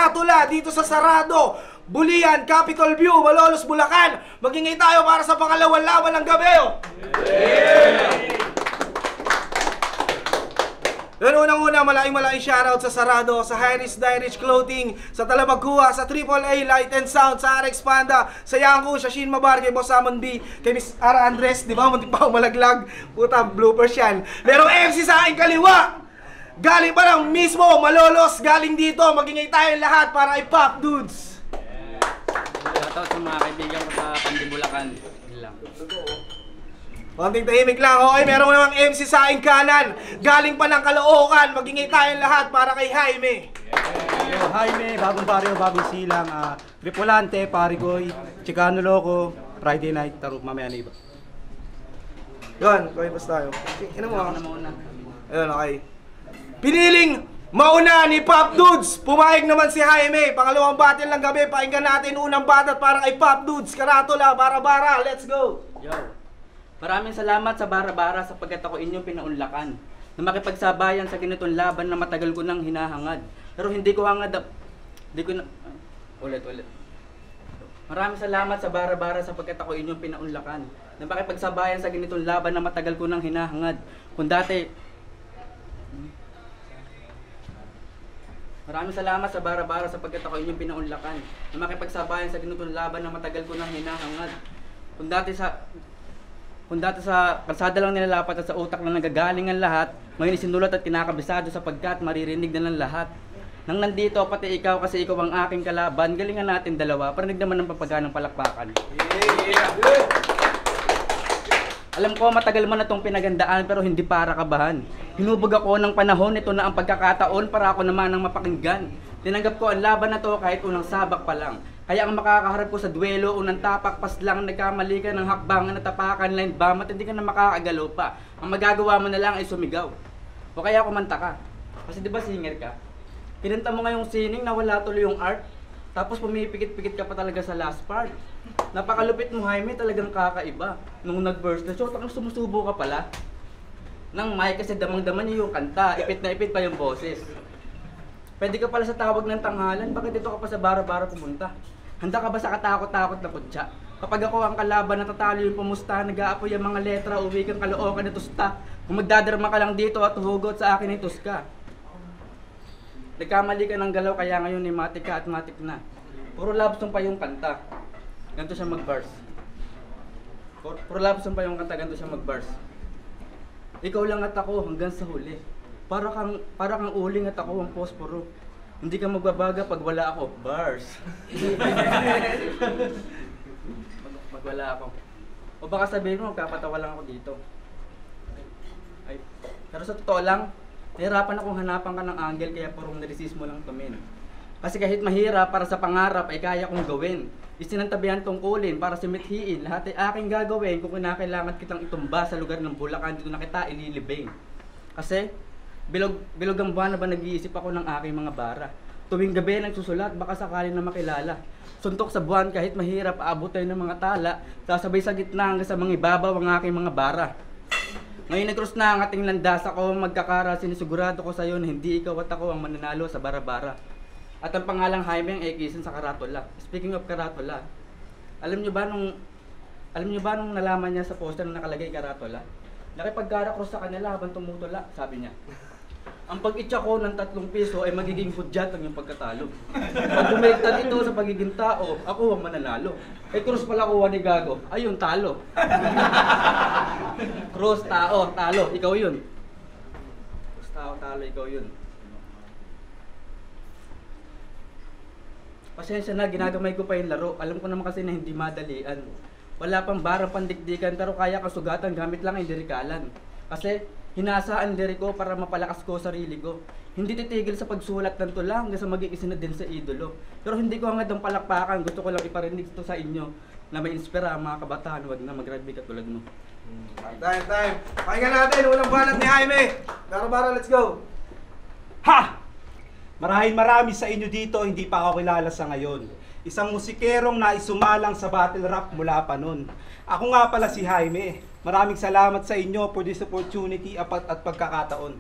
Karatula dito sa Sarado, Bulian, Capitol View, Malolos, Bulacan. Magingay tayo para sa pangalawang laban ng gabi. Pero unang-una, malaking shoutout sa Sarado, sa Harris Dyrich Clothing, sa Talabagkuha, sa AAA Light and Sound, sa RX Panda, sa Yangko, sa Shin Mabar, kay Boss Amon B, kay Miss Ara Andres, di ba? Muntik pa ako malaglag. Puta, bloopers yan. Merong MC sa aking kaliwa. Galing pa lang mismo, Malolos, galing dito. Magingay tayo lahat para i-pop, dudes. Shoutout sa mga kaibigan ko sa Pandibulacan. Lang. Konting tahimik lang, okay? Meron namang MC sa aking kanan. Galing pa ng Caloocan. Magingay tayong lahat para kay Jaime. Yo, Jaime, bagong baryo, bagong silang. Tripulante, Parigoy, Chicano Loco, Friday night, tarong mamaya na iba. Yun, okay, basta tayo. Ina mo Ako na mauna. Ayun, okay. Piniling mauna ni Pop Dudes. Pumayag naman si Jaime. Pangalawang battle ng gabi. Pakinggan natin unang batat para kay Pop Dudes. Karatula, bara-bara. Let's go! Yo. Maraming salamat sa Bara-Bara sapagkat ako inyong pinaunlakan na makipagsabayan sa ganitong laban na matagal ko nang hinahangad. Pero hindi ko hangad, ulit. Maraming salamat sa Bara-Bara sapagkat ako inyong pinaunlakan na makipagsabayan sa ganitong laban na matagal ko nang hinahangad. Maraming salamat sa Bara-Bara sapagkat ako inyong pinaunlakan na makipagsabayan sa ganitong laban na matagal ko nang hinahangad. Kung dati sa kalsada lang nilalapat at sa utak lang nagagaling ang lahat, ngayon isinulat at kinakabisado sapagkat maririnig na ng lahat. Nang nandito, pati ikaw kasi ikaw ang aking kalaban, galingan natin dalawa, parinig naman ng papaganang palakpakan. Alam ko matagal mo na itong pinagandaan pero hindi para kabahan. Hinubog ako ng panahon, ito na ang pagkakataon para ako naman ang mapakinggan. Tinanggap ko ang laban na to kahit unang sabak pa lang. Kaya ang makakaharap ko sa duelo, unang tapak, pas lang, nagkamali ka ng hakbangan, natapakan, line bomb, at hindi ka na makakagalaw pa. Ang magagawa mo na lang ay sumigaw. O kaya kumanta ka. Kasi di ba singer ka? Kinanta mo ngayong sining na wala tuloy yung art, tapos pumipikit-pikit ka pa talaga sa last part. Napakalupit mo, Jaime, talagang kakaiba. Nung nag-burst na show, takang sumusubo ka pala. Nang mic kasi damang-daman niyo yung kanta, ipit na ipit pa yung boses. Pwede ka pala sa tawag ng tanghalan, bakit dito ka pa sa Bara-Bara pumunta? Handa ka ba sa katakot-takot na kutya? Kapag ako ang kalaban, natatalo yung pumusta, nag-aapoy ang mga letra, uwi kang Caloocan na tusta. Kung magdadarma ka lang dito at hugot sa akin ay tuska. Nagkamali ka ng galaw kaya ngayon ay matik ka at matik na. Puro love song pa yung kanta. Ganito siya mag-bars. Puro love song pa yung kanta, ganito siya mag-bars. Ikaw lang at ako hanggang sa huli. Para kang uling at ako ang posporo. Hindi ka magbabaga pag wala ako. Bars. Pag wala ako. O baka sabihin mo, magkapatawa lang ako dito. Ay, pero sa totoo lang, nahirapan akong hanapan ka ng angle kaya purong niresist mo lang tumin. Kasi kahit mahirap para sa pangarap ay kaya kong gawin. Isinantabihan tungkulin para simithiin. Lahat ay aking gagawin kung kinakailangan kitang itumba sa lugar ng Bulacan, dito na kita ililibing. Kasi bilog ang buwan na ba nag-iisip ako ng aking mga bara. Tuwing gabi nagsusulat, baka sakali na makilala. Suntok sa buwan kahit mahirap, aabutin ng mga tala. Sasabay sa gitna hanggang sa mga ibabaw ang aking mga bara. Ngayon nag-cross na ang ating landas, ako magkakara, sinisigurado ko sa iyo na hindi ikaw at ako ang mananalo sa Bara-Bara. At ang pangalang Jaime ang ikisin sa Karatula. Speaking of Karatula, alam niyo ba nung nalaman niya sa poster na nakalagay Karatula? Nakipagkara-cross sa kanila habang tumutula, sabi niya. Ang pag-itcha ko ng 3 piso ay magiging hudyat ang iyong pagkatalo. Pag bumiligtad ito sa pagiging tao, ako ang mananalo. Eh cross pala kuha ni Gago, ayun talo. Cross, tao, talo, ikaw yun. Cross, tao, talo, ikaw yun. Pasensya na, ginagamay ko pa yung laro. Alam ko naman kasi na hindi madalian. Wala pang barang pandikdikan pero kaya kasugatan gamit lang ang dirikalan. Kasi hinasaan diri ko para mapalakas ko sarili ko. Hindi titigil sa pagsulat ng tula hanggang sa maging isa na din sa idolo. Pero hindi ko hangad ang palakpakan, gusto ko lang iparinig ito sa inyo na may inspira ang mga kabataan, wag na mag-rugby katulad mo. Time. Pakinggan natin, unang banat ni Jaime. Bara-Bara, let's go. Ha! Marami sa inyo dito, hindi pa ako kilala sa ngayon. Isang musikerong na isumalang sa battle rap mula pa nun. Ako nga pala si Jaime. Maraming salamat sa inyo for this opportunity at pagkakataon.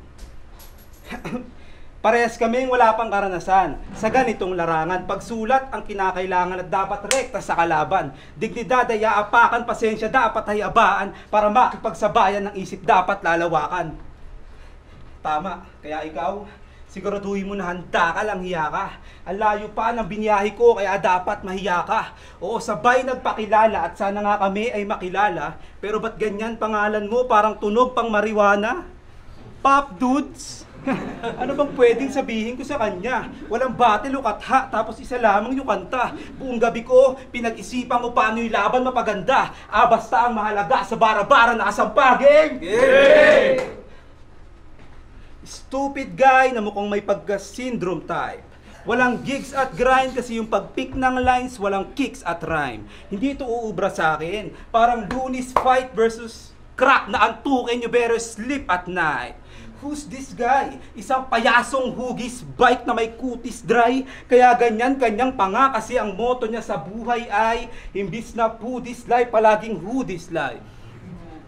Parehas kaming wala pang karanasan sa ganitong larangan. Pagsulat ang kinakailangan at dapat rekta sa kalaban. Dignidad ay aapakan, pasensya dapat ay abaan. Para makipagsabayan ng isip dapat lalawakan. Tama, kaya ikaw, siguraduhin mo na handa ka lang, hiya ka. Ang layo pa ng biniyahe ko, kaya dapat mahiya ka. Oo, sabay nagpakilala at sana nga kami ay makilala. Pero ba't ganyan pangalan mo, parang tunog pang marijuana? Pop Dudes? Ano bang pwedeng sabihin ko sa kanya? Walang battle o katha, tapos isa lamang yung kanta. Buong gabi ko, pinag-isipan ko paano yung laban mapaganda. Basta ang mahalaga sa bara-bara nakasampaging! Yay! Stupid guy na mukhang may pagka-syndrome type. Walang gigs at grind kasi yung pag-pick ng lines, walang kicks at rhyme. Hindi ito uubra sa akin. Parang Lunis fight versus crack na antukin, you better sleep at night. Who's this guy? Isang payasong hugis bike na may kutis dry. Kaya ganyan kanyang panga kasi ang motto niya sa buhay ay imbis na pudis life, palaging hoodies life.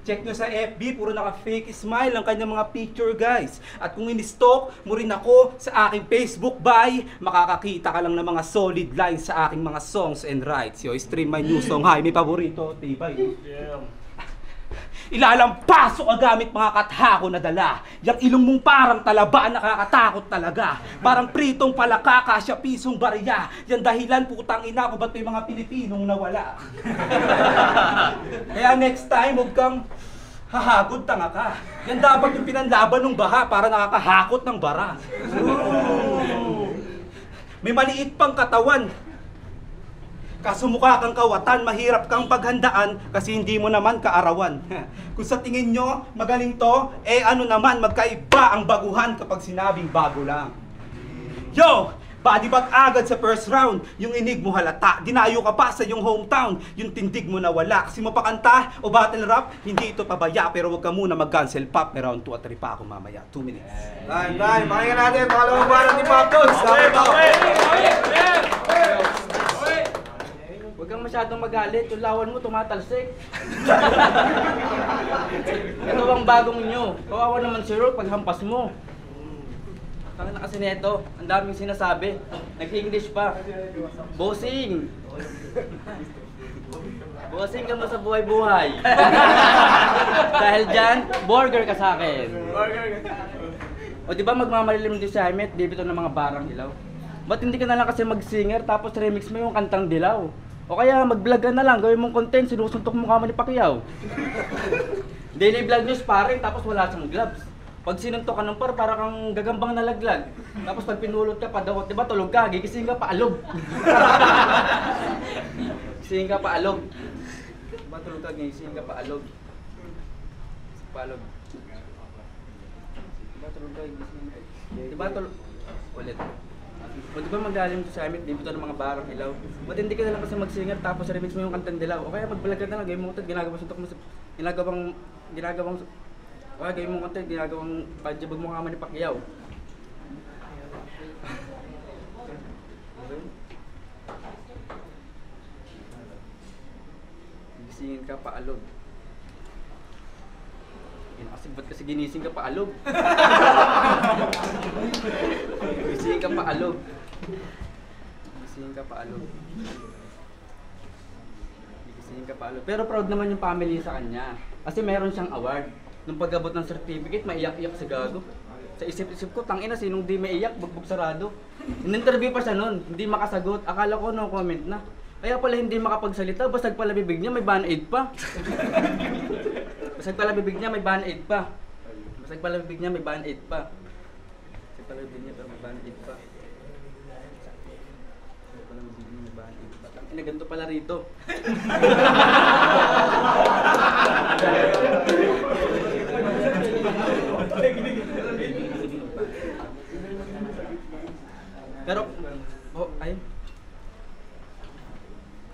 Check nyo sa FB, puro naka-fake smile ang kanyang mga picture guys. At kung in-stalk mo rin ako sa aking Facebook bye, makakakita ka lang ng mga solid lines sa aking mga songs and rights. Yo, stream my new song. Hi, may paborito, tibay. Yeah. Ilalampaso ka gamit mga katha ko na dala. Yang ilong mong parang talaba, nakakatakot talaga. Parang pritong palaka, kasya pisong barya. Yan dahilan putang ina ko ba't may mga Pilipinong nawala. Kaya next time, huwag kang hahagod, tanga ka. Yan dapat yung pinanlaban ng baha para nakakahakot ng bara. May maliit pang katawan. Kaso mukha kang kawatan, mahirap kang paghandaan kasi hindi mo naman kaarawan. Kung sa tingin nyo magaling to, ano naman, magkaiba ang baguhan kapag sinabing bago lang. Yo! Body bag agad sa first round, yung inig mo halata, dinayo ka pa sa yung hometown, yung tindig mo nawala. Kasi mapakanta o battle rap, hindi ito pabaya, pero wag ka muna mag-cancel pop, may round 2 at 3 pa ako mamaya, 2 minutes. Time, pakinggan natin, pangalawang barat ni Pop Dudes. Huwag kang masyadong magalit, yung lawan mo tumatalsik. Ito ang bagong nyo. Kawawa naman si Rourke pag hampas mo. Tanga na kasi neto, ang daming sinasabi. Nag-English pa. Bossing! Bossing ka mo sa buhay-buhay. Dahil dyan, burger ka sa akin. O di ba magmamalilim din si Jaime at bibito ng mga barang dilaw? Ba't hindi ka na lang kasi mag-singer tapos remix mo yung kantang dilaw? O kaya mag-vlog ka na lang, gawin mong content, sinusuntok mo kama ni Pacquiao. Daily vlog news paring, tapos wala siyang gloves. Pag sinuntok ka ng para kang gagambang nalaglag. Tapos pag pinulot ka pa daw, diba tulog ka, gigising ka pa alog. Gising ka pa alog. Diba tulog ka, gigising ka pa alog. Palog. Diba tulog ka, gigising ka. Diba tulog... Ulit. O di ba maglalim sa amin, dito ng mga barang ilaw? Ba't hindi ka na lang kasi mag-singer tapos remix mo yung kantang dilaw? O kaya mag-vlog ka na lang, gawin mo content, ginagawang suntok mo sa... Gawin mo content, ginagawang pajabag mo kama ni Pacquiao. Gisingin ka pa alog. Kasi ba't kasi ginising ka pa alog? Gising ka pa alog. Gising ka pa alog. Gising ka pa alog. Pero proud naman yung family sa kanya. Kasi meron siyang award. Nung pag-abot ng certificate, maiyak-iyak si Gago. Sa isip-isip ko, tangina, sinong di maiyak, bugbog sarado. In-interview pa siya nun, hindi makasagot. Akala ko no comment na. Kaya pala hindi makapagsalita, basag pala bibig niya, may band-aid pa. Basag pala bibig niya, may band-aid pa. Basag pala bibig niya, may band-aid pa. Basag pala bibig niya, pero may band-aid pa. Basag pala bibig niya, may band-aid pa. Tangina, ganito pala rito. Pero, ay.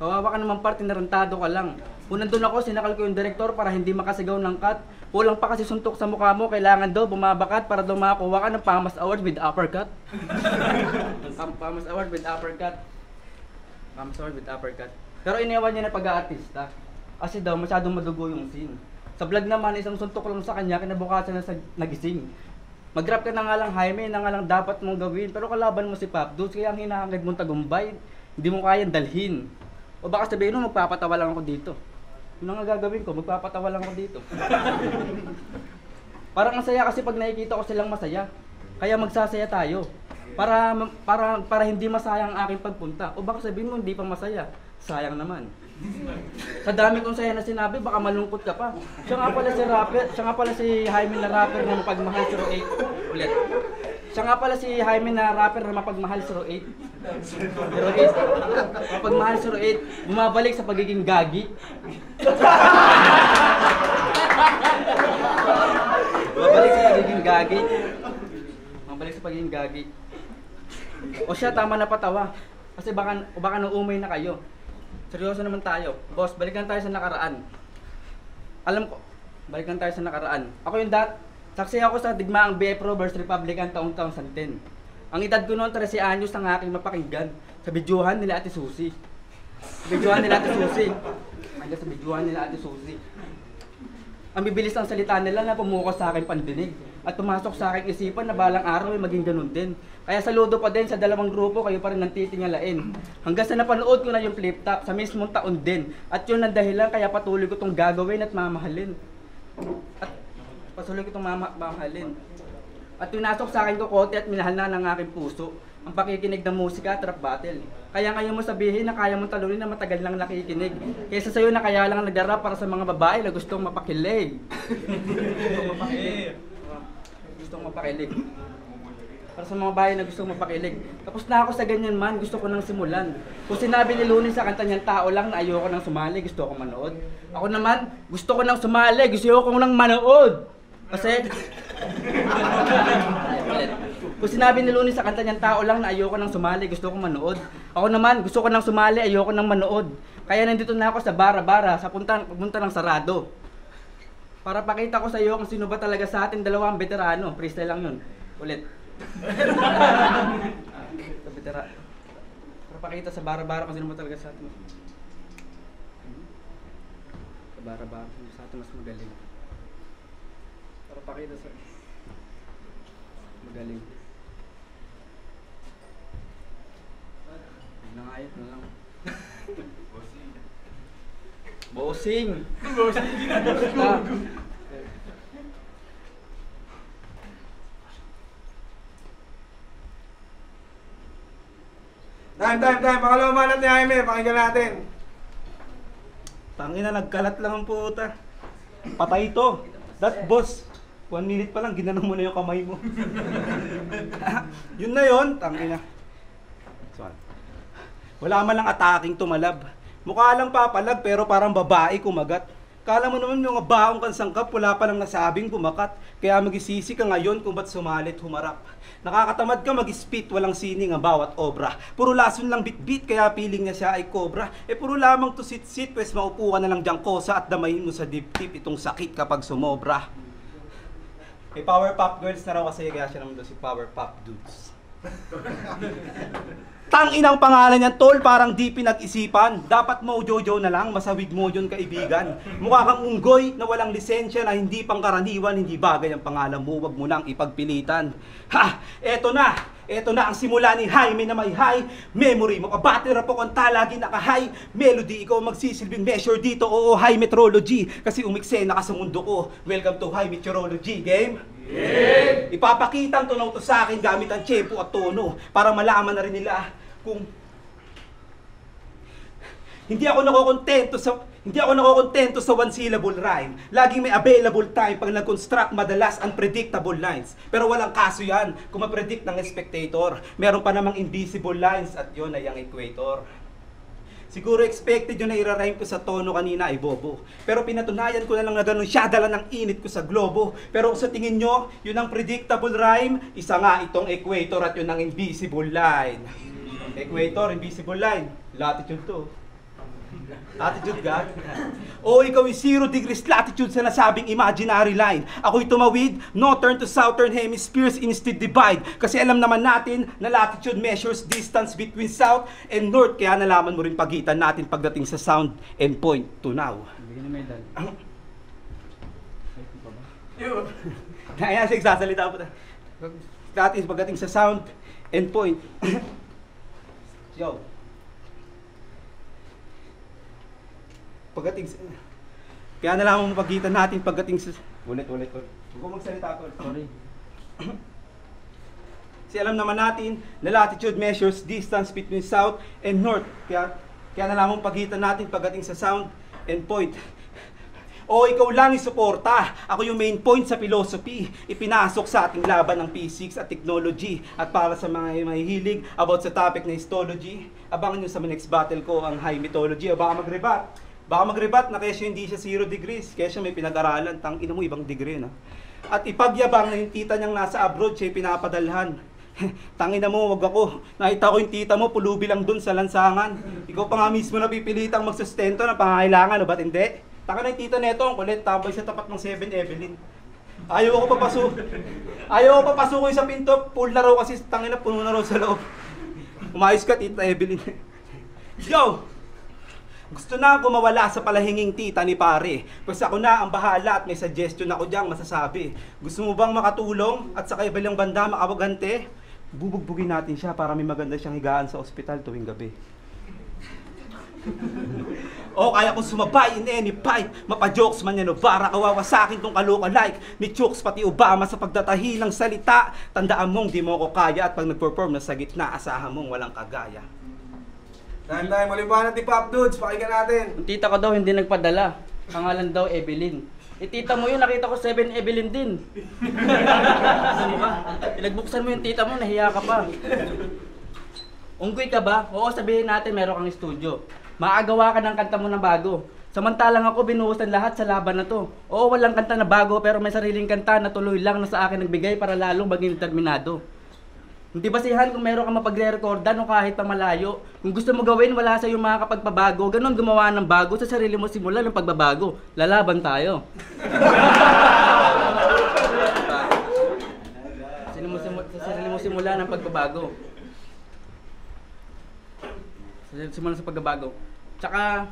Kawawa ka naman parte, narantado ka lang. Kung nandun ako, sinakal ko yung direktor para hindi makasigaw ng cut. Kulang pa kasi suntok sa mukha mo, kailangan daw bumabakat para daw makakuha ka ng PAMAS Award with uppercut. PAMAS Award with uppercut. PAMAS Award with uppercut. Pero iniwan niya na pag-aartista. Kasi daw masyadong madugo yung scene. Sa vlog naman, isang suntok lang sa kanya, kinabukasan na nagising. Mag-rap ka na nga lang, Jaime, na nga lang dapat mong gawin. Pero kalaban mo si Pop Dudes, kaya ang hinahangad mong tagumpay, hindi mo kayang dalhin. O baka sabihin mo, magpapatawa lang ako dito. Yun ang gagawin ko, magpapatawa lang ako dito. Parang ang saya kasi pag nakikita ko silang masaya. Kaya magsasaya tayo. Para hindi masayang ang aking pagpunta. O baka sabihin mo, hindi pa masaya. Sayang naman. Sa dami kong saya na sinabi, baka malungkot ka pa. Siya nga pala si Jaime na rapper na mapagmahal 08. Ulit. Siya nga pala si Jaime na rapper na mapagmahal 08. 08. Mapagmahal 08. Bumabalik sa pagiging gagi. Bumabalik sa pagiging gagi. Bumabalik sa pagiging gagi. O siya, tama na patawa. Kasi baka naumay na kayo. Seryoso naman tayo. Boss, balikan tayo sa nakaraan. Alam ko, balikan tayo sa nakaraan. Ako yung saksi ako sa digmaang BF Rovers Republican taong 2010. Ang edad ko noon 13 anyos ang aking mapakinggan sa bidyuhan nila Ate Susi. Bidyuhan nila Ate Susi. Hanggang sa bidyuhan nila Ate Susi. Ang bibilis ng salita nila na pumukas sa aking pandinig at pumasok sa aking isipan na balang araw ay maging ganun din. Kaya saludo pa din sa dalawang grupo, kayo pa rin nang titingalain. Hanggang sa napanood ko na yung flip top sa mismong taon din. At yun ang dahilan kaya patuloy ko itong gagawin at mamahalin. At pinasok sa akin kokote at minahal na ng aking puso ang pakikinig ng musika at rap battle. Kaya ngayon mo sabihin na kaya mong talunin na matagal lang nakikinig. Kaysa sa'yo na kaya lang nag-rap para sa mga babae na gustong mapakilig. Gustong mapakilig. Para sa mga babae na gustong mapakilig. Tapos na ako sa ganyan man, gusto ko nang simulan. Kung sinabi ni Looney sa kanta niyang tao lang na ayoko nang sumali, gusto ko manood. Ako naman, gusto ko nang sumali, gusto ko nang manood. Kasi kung sinabi ni Looney sa kanta niyang tao lang na ayoko nang sumali, gusto ko manood. Ako naman, gusto ko nang sumali, ayoko nang manood. Kaya nandito na ako sa bara-bara, sa punta ng sarado. Para pakita ko sa iyo kung sino ba talaga sa atin dalawang veterano. Freestyle lang yun. Ulit. Para pakita sa bara-bara kung sino ba talaga sa atin. Sa bara-bara, sa atin mas magaling. Para pakita sa magaling. Nangayat na lang. Bossing! Bossing! Time. Pangalawang banat ni Jaime, pakinggan natin. Tangina, nagkalat lang ang puta. Patay ito. That boss. 1 minute pa lang, ginanong mo na yung kamay mo. Yun na yun, tangina. Sorry. Wala man lang ataking tumalab. Mukha lang papalag pero parang babae kumagat. Kala mo naman yung baong kang sangkap, wala pa lang nasabing pumakat. Kaya magisisi ka ngayon kung ba't sumalit humarap. Nakakatamad ka mag-spit, walang sining ang bawat obra. Puro lason lang bit-bit, kaya piling niya siya ay cobra. Puro lamang to sit-sit, pwes maupo ka na lang diyang kosa at damayin mo sa dip-tip itong sakit kapag sumobra. May Power Pop Girls na raw kasi kaya siya naman doon si Power Pop Dudes. Tangin ang pangalan niyan, tol, parang di pinag-isipan. Dapat mo Jojo na lang, masawig mo yun kaibigan. Mukha kang unggoy na walang lisensya na hindi pangkaraniwan, hindi bagay ang pangalan mo, wag mo nang ipagpilitan. Ha! Eto na ang simula ni Jaime na may high memory. Makabatter rap ako ang talagi naka-high melody. Ikaw magsisilbing measure dito, oo, high metrology. Kasi umiksena ka sa mundo ko. Welcome to high meteorology, game? Yeah. Ipapakita ang tunaw to sa akin gamit ang tempo at tono para malaman na rin nila kung hindi ako nakokontento sa one syllable rhyme. Laging may available time pag nag-construct madalas unpredictable lines. Pero walang kaso yan kung ma-predict ng spectator. Meron pa namang invisible lines at yun ay ang equator. Siguro expected yun na ira-rhyme ko sa tono kanina ay bobo. Pero pinatunayan ko na lang na ganun siya dala ng init ko sa globo. Pero kung sa tingin nyo, yun ang predictable rhyme, isa nga itong equator at yun ang invisible line. Equator, invisible line. Latitude to. Latitude ka? O ikaw ay 0 degrees latitude sa nasabing imaginary line. Ako'y tumawid, northern to southern hemispheres instead divide. Kasi alam naman natin na latitude measures distance between south and north. Kaya nalaman mo rin pagitan natin pagdating sa sound and point to now. Bigyan na medal. Kaya siya nagsasalita po. That is pagdating sa sound and point. Yo. Pagdating sa... Kaya na lang pagitan natin pagdating sa... Ulit. Huwag ko magsalita, tol. Sorry. Kasi alam naman natin na latitude measures distance between south and north. Kaya na lang pagitan natin pagdating sa sound and point. O ikaw lang yung suporta. Ako yung main point sa philosophy. Ipinasok sa ating laban ng physics at technology. At para sa mga mahihilig about sa topic na histology, abangan nyo sa next battle ko ang high mythology. O baka mag-rebat na kesyo hindi siya 0 degrees. Kesyo may pinag-aralan. Ina mo ibang degree na. At ipagyabang na yung tita niyang nasa abroad siya pinapadalhan. Tangina mo, wag ako. Nakita ko yung tita mo, pulubi lang dun sa lansangan. Ikaw pa nga mismo napipilitang magsustento ng pangangailangan, o ba't hindi? Tangina yung tita neto, ang kulit, tambay sa tapat ng 7 Evelyn. Ayaw ko papasukin sa pinto, full na raw kasi tangina puno na raw sa loob. Umayos ka, tita Evelyn. Yo! Gusto na ako mawala sa palahinging tita ni pare. Kasi ako na ang bahala at may suggestion ako diyang masasabi. Gusto mo bang makatulong at sa kaibalang banda makabagante? Bubugbugin natin siya para may maganda siyang higaan sa ospital tuwing gabi. O kaya kung sumabay in any fight, mapa-jokes man yan o bara kawawa sa akin tong kaloka-like ni Chooks pati Obama sa pagdatahi ng salita. Tandaan mong di mo ko kaya at pag nag-perform na sa gitna, asahan mong walang kagaya. Tahan tayo, maliwanag ni Pop Dudes, pakinggan natin. Ang tita ko daw hindi nagpadala. Pangalan daw Evelyn. Tita mo yun, nakita ko 7 Evelyn din. Ano ka? Pinagbuksan mo yung tita mo, nahiya ka pa. Unggoy ka ba? Oo, sabihin natin meron kang studio. Maagawa ka ng kanta mo na bago. Samantalang ako binuhusan lahat sa laban na to. Oo, walang kanta na bago pero may sariling kanta na tuloy lang na sa akin nagbigay para lalong maging determinado. Hindi basihan kung meron kang mapagre-recordan o kahit pa malayo. Kung gusto mo gawin, wala sa yung mga kapagpabago. Ganon gumawa ng bago sa sarili mo simula ng pagbabago. Lalaban tayo. Sa sarili mo simula ng pagbabago. Simula sa pagbabago. Tsaka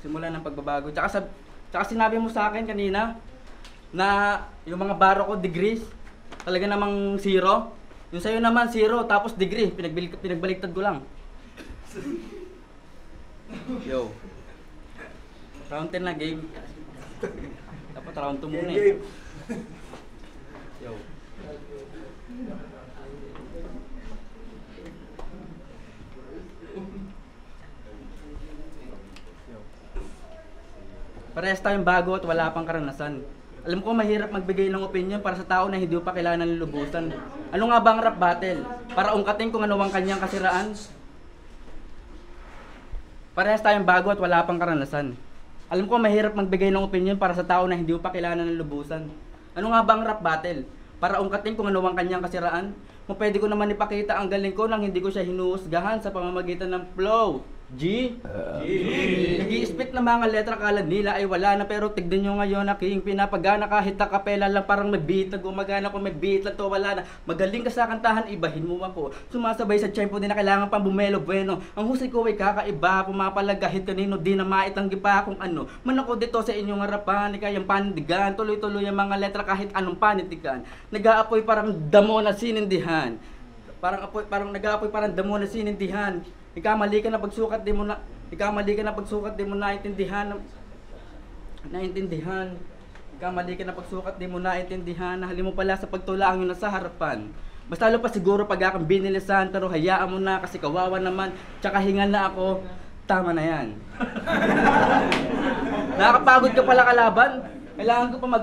simula ng pagbabago. Tsaka sinabi mo sa akin kanina na yung mga baro ko degrees talaga namang 0. Yung sa'yo naman 0 tapos degree. Pinagbaliktad ko lang. Yo. Round 10 na game. Dapat round 2 muna eh. Yo. Parehas tayong bago at wala pang karanasan. Alam ko mahirap magbigay ng opinion para sa tao na hindi pa kailangan ng lulubusan. Ano nga ba ang rap battle? Para ungkatin kung ano ang kanyang kasiraan? Parehas tayong bago at wala pang karanasan. Alam ko mahirap magbigay ng opinion para sa tao na hindi pa kailangan ng lulubusan. Ano nga ba ang rap battle? Para ungkatin kung ano ang kanyang kasiraan? Kung pwede ko naman ipakita ang galing ko nang hindi ko siya hinuhusgahan sa pamamagitan ng flow. Nag-i-spit na mga letra kala nila ay wala na pero tignan nyo ngayon na king pinapagana kahit akapela lang parang may beat na gumagana kung may beat lang to wala na magaling ka sa kantahan ibahin mo ako sumasabay sa tempo din na kailangan pang bumelo bueno ang husay ko ay kakaiba pumapalag kahit kanino di na maitanggi pa kung ano man ako dito sa inyong harapan kayang panindigan tuloy-tuloy ang mga letra kahit anong panindigan nag-aapoy parang damo na sinindihan parang nag-aapoy parang damo na sinindihan. Ikamali ka na pagsukat di mo naintindihan. Ikamali ka na pagsukat di mo naintindihan. Nahali mo pala sa pagtula ang yun nasa harapan. Basta lo pa siguro pag akang binilisan pero hayaan mo na kasi kawawa naman. Tsaka hingal na ako. Tama na yan. Nakakapagod ka pala kalaban. Kailangan ko pa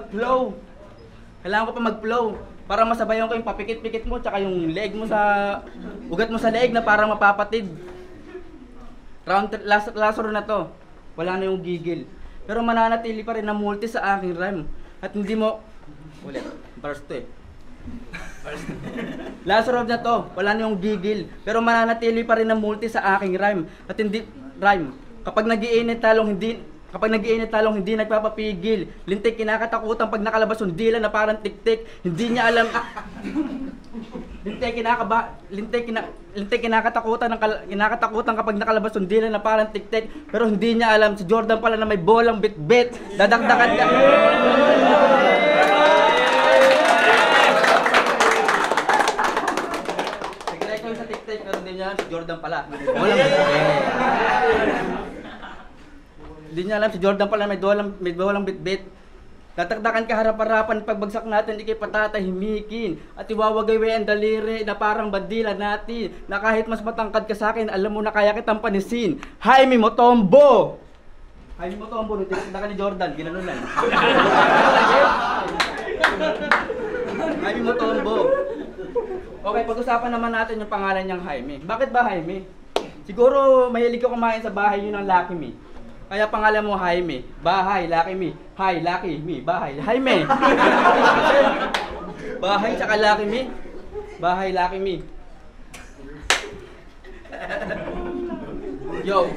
mag-flow. Para masabayan ko yung papikit-pikit mo tsaka yung leeg mo sa ugat mo sa leeg na parang mapapatid. Last round na to. Wala na yung gigil. Pero mananatili pa rin na multi sa aking rhyme. At hindi mo ulit. Verse 2 eh. Last round na to. Wala na yung gigil. Pero mananatili pa rin na multi sa aking rhyme. At hindi rhyme. Kapag nagiinit talong hindi nagpapapigil. Lintik kinakatakutan pag nakalabas yung dila na parang tik-tik. Hindi niya alam. Lintik kinakatakutan kapag nakalabas yung dila na parang tik-tik. Pero hindi niya alam si Jordan pala na may bolang bit-bit. Dadakdakan ka. alam si Jordan pala. Hindi niya alam si Jordan pala may duwalang bitbit. Tatakdakan ka harap-harapan pagbagsak natin, ikay patatahimikin at iwawagay ang daliri na parang bandila natin na kahit mas matangkad ka sa akin, alam mo na kaya kitang panisin. Jaime Motombo! Jaime Motombo, nung tinakdakan ni Jordan, ginanon lang. Jaime Motombo. Okay, pag-usapan naman natin yung pangalan niyang Jaime. Bakit ba Jaime? Siguro mahilig ka kumain sa bahay yun ng Lucky Me. Kaya pangalan mo Jaime. Bahay, Lucky Me. Hi, Lucky Me. Bahay, Jaime. Bahay tsaka Lucky Me. Bahay, Lucky Me. Yo.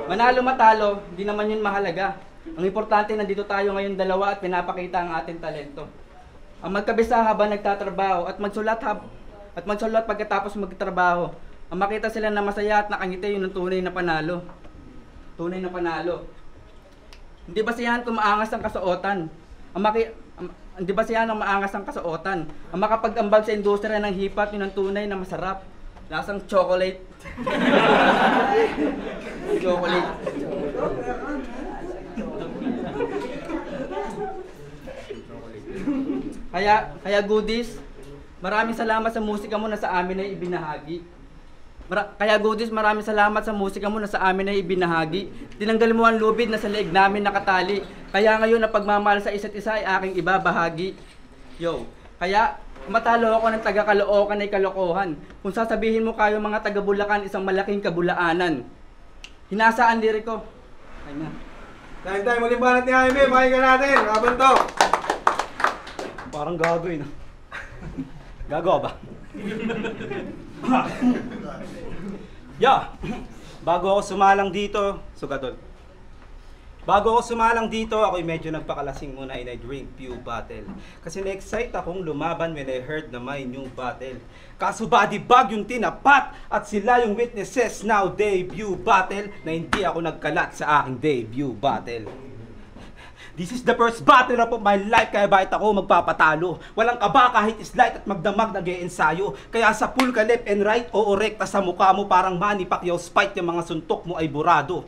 Manalo matalo, hindi naman yun mahalaga. Ang importante, nandito tayo ngayon dalawa at pinapakita ang ating talento. Ang magkabisa habang nagtatrabaho at magsulat pagkatapos magtatrabaho. Ang makita sila na masaya at nakangiti, yun ang tunay na panalo. Tunay na panalo. Hindi basihan kung maangas ang kasuotan. Hindi basihan ang maangas ang kasuotan. Ang makapag-ambag sa industriya ng hip-hop, yun ang tunay na masarap. Lasang chocolate. Chocolate. Kaya goodies, maraming salamat sa musika mo na sa amin ay ibinahagi. Kaya Goodies, maraming salamat sa musika mo na sa amin ay ibinahagi. Tinanggal mo ang lubid na sa leeg namin nakatali. Kaya ngayon na pagmamahal sa isa't isa ay aking ibabahagi. Yo, kaya matalo ako ng taga-Caloocan ay kalokohan. Kung sasabihin mo kayo mga taga-Bulacan, isang malaking kabulaanan. Hinasa ang liriko. Ay na. Dahil muling banat ni Jaime, pakinggan natin. Kaban to. Parang gago eh, no? Gago ba? Bago ako sumalang dito, sugatol. Bago ako sumalang dito, ako'y medyo nagpakalasing muna and I drink few bottle. Kasi na-excite akong lumaban when I heard na may new battle. Kaso body bag yung tinapat at sila yung witnesses now debut battle na hindi ako nagkalat sa aking debut battle. This is the first battle of my life, kaya bakit ako magpapatalo? Walang kaba kahit slight at magdamag nag-e-ensayo. Kaya sa full ka left and right o rekta sa mukha mo parang Manny Pacquiao spite yung mga suntok mo ay burado.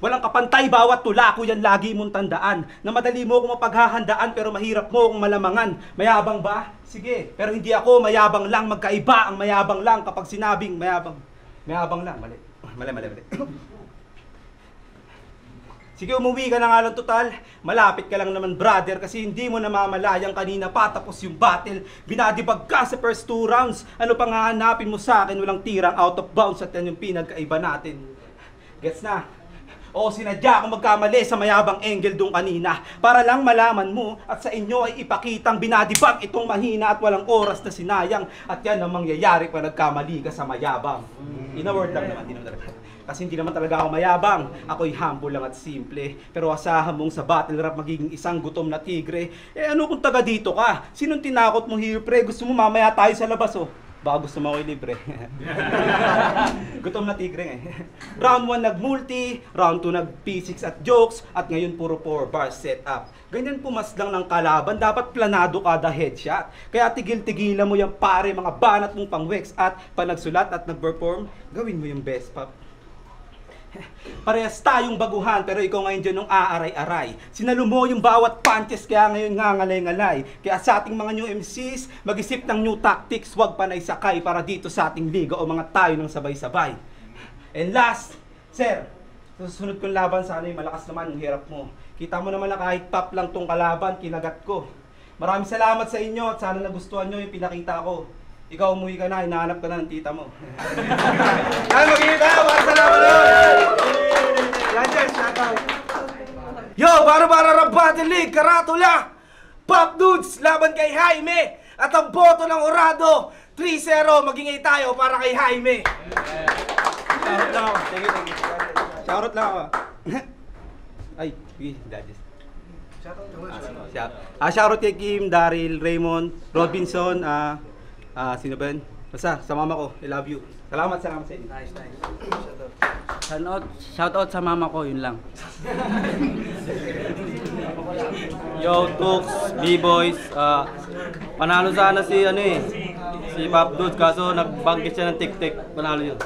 Walang kapantay bawat tulako yan lagi mong tandaan. Na madali mo akong mapaghahandaan pero mahirap mo akong malamangan. Mayabang ba? Sige, pero hindi ako mayabang lang. Magkaiba ang mayabang lang kapag sinabing mayabang. Mayabang lang, mali. Mali. Sige, umuwi ka na nga lang total. Malapit ka lang naman brother kasi hindi mo namamalayang kanina pa tapos yung battle. Binadibag ka sa first 2 rounds. Ano pang hahanapin mo sa akin? Walang tirang out of bounds at yan yung pinagkaiba natin. Gets na? O sinadya akong magkamali sa mayabang angle doon kanina para lang malaman mo at sa inyo ay ipakitang binadibag itong mahina at walang oras na sinayang. At yan ang mangyayari pa nagkamali ka sa mayabang. In a word lang naman, di naman talaga. Kasi hindi naman talaga ako mayabang. Ako'y humble lang at simple. Pero asahan mong sa battle rap magiging isang gutom na tigre. Eh ano kung taga dito ka? Sinong tinakot mo here pre? Gusto mo mamaya tayo sa labas oh. Baka gusto mo ako'y libre. Gutom na tigre nga eh. Round 1 nag-multi, round 2 nag-P6 at jokes, at ngayon puro 4 bars set up. Ganyan pumaslang ng kalaban, dapat planado kada headshot. Kaya tigil-tigilan mo yung pare, mga banat mong pang-wex at panagsulat at nag-perform, gawin mo yung best pop. Parehas tayong baguhan pero ikaw ngayon dyan nung aaray-aray. Sinalo mo yung bawat punches kaya ngayon nga ngalay-ngalay. Kaya sa ating mga new MCs, mag-isip ng new tactics, wag panay sakay para dito sa ating liga o mga tayo ng sabay-sabay. And last, sir, susunod kong laban sana yung malakas naman yung hirap mo. Kita mo naman na kahit pop lang tong kalaban, kinagat ko. Maraming salamat sa inyo at sana nagustuhan nyo yung pinakita ko. Ikaw umuwi ka na, hinahanap ka na ng tita mo. Ay, magiging tayo, para sa laban nun! Yan dyan, shoutout. Yo, Bara-Bara Rap Battle League, Karatula! Pop Dudes, laban kay Jaime! At ang boto ng Orado, 3-0, magingay tayo para kay Jaime! Shoutout lang ako. Thank you. Shoutout lang ako. Ay, sige, daddies. Shoutout kay Kim, Daryl, Raymond, Robinson, sino ba yun? Basta, sa mama ko, I love you. Salamat sa inyo. Nice. Shoutout sa mama ko, yun lang. Yo, Tux, B-Boys, panalo sana si si Pop Dudes, kaso nag-banggit siya ng tik-tik, panalo yun.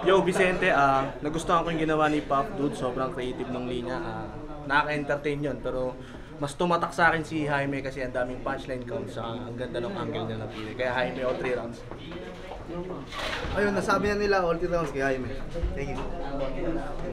Yo, Vicente, nagustuhan ko yung ginawa ni Pop Dude. Sobrang creative ng linya. Nakaka-entertain yun. Pero mas tumatak sa akin si Jaime kasi ang daming punchline counts. Ang ganda ng angle niya napili. Kaya Jaime, all 3 rounds. Ayun, nasabi na nila all 3 rounds kay Jaime. Thank you.